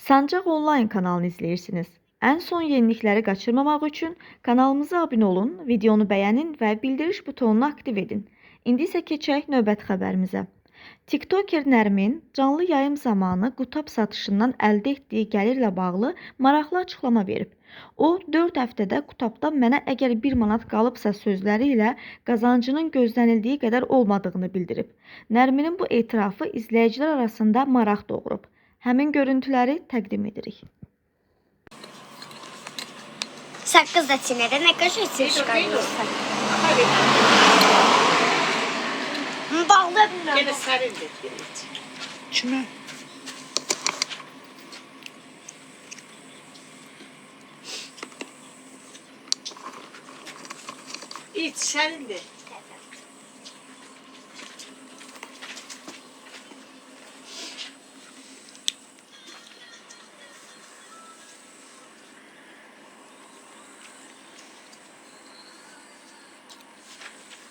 Sancaq Online kanalını izləyirsiniz. Ən son yenilikləri qaçırmamaq üçün kanalımıza abunə olun, videonu bəyənin və bildiriş butonunu aktiv edin. İndi isə keçək növbəti xəbərimizə. TikToker Nərmin canlı yayım zamanı qutab satışından əldə etdiyi gəlirlə bağlı maraqlı açıqlama verib. O, 4 həftədə qutabdan mənə əgər 1 manat qalıbsa sözləri ilə qazancının gözlənildiyi qədər olmadığını bildirib. Nərminin bu etirafı izləyicilər arasında maraq doğurub. Həmin görüntüləri təqdim edirik. Sakız da çiğnedi. Ne kadar ses çıkarıyorsun? Bağlı bir Gene sarıldı. Kime? İç sarıldı.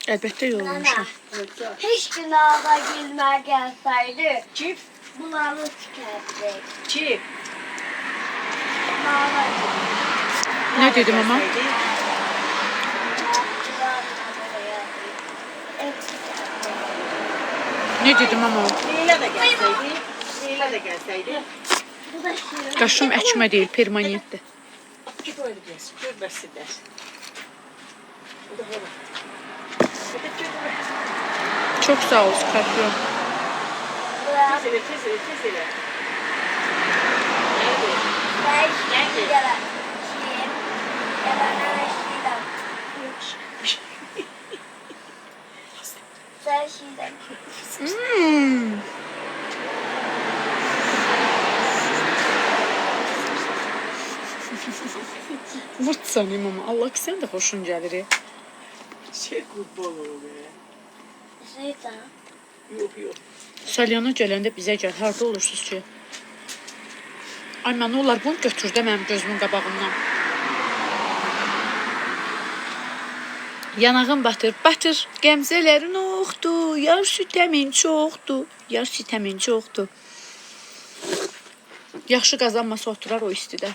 Əlbəttə yorulmuşam. Hiç günahda gülmeye gelseydi Çift. bunları tükerdik. Çift. Ne dedim ama? Ne dedim ama? Leyla da gelseydi. Leyla da gelseydi. Bu da şirin. Qaşım əkmə deyil, permanentdir. Git öyle gelsin. Görmesin der. Bu da hava. Çox sağ ol, Skorpion. Tez ele, tez ele, tez ele. Nerede? Ben şirin gelen. Şirin. Gelen şirin. Sen şirin. Vırt sanayım ama Allah ki sən də xoşun gəlir. Şey kurban olur be. Şeytan. Yok yok. Salyana gələndə bizə gəl, harda olursunuz ki? Ay, mən olar bunu götür də mənim gözümün qabağından. Yanağım batır, batır. Qəmzələrin oxdur, yar sütəmin çoxdur, yar sütəmin çoxdur. Yaxşı qazanmasa oturar o istidə.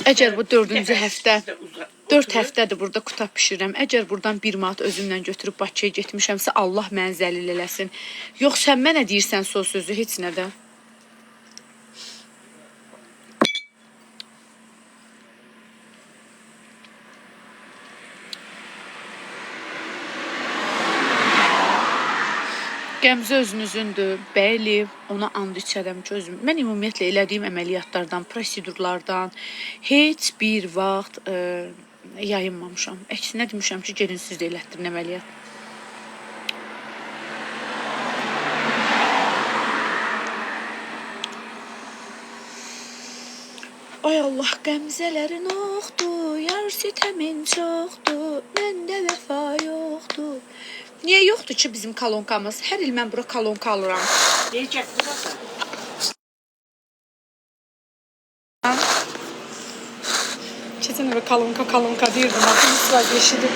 Əgər bu 4-cü həftə, 4 həftədir burada qutab bişirirəm. Əgər buradan 1 manat özümlə götürüb Bakıya getmişəmsə, Allah məni zəlil eləsin. Yox, sən mənə deyirsən o sözü, heç nədə. Qəmzə özünüzündür, bəli, ona and içərəm ki, özüm. Mən ümumiyyətlə elədiyim əməliyyatlardan, prosedurlardan heç bir vaxt yayınmamışam. Əksinə demişəm ki, gelin siz də elətdirin əməliyyat. Ay Allah, qəmzələrin oxdur, yar sitəmin çoxdur, məndə vəfa yoxdur. Niyə yoxdur ki bizim kolonkamız? Hər il mən bura kolonka alıram. Diyecek burası. Keçən əvə kolonka deyirdim, axı sıra geçidi.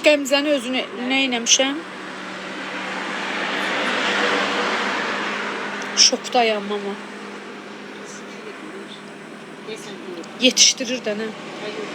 Qəmzəni özünü nə eləmişəm? Şokdayam ama. Neyse. Yetişdirir də nə? Hayır.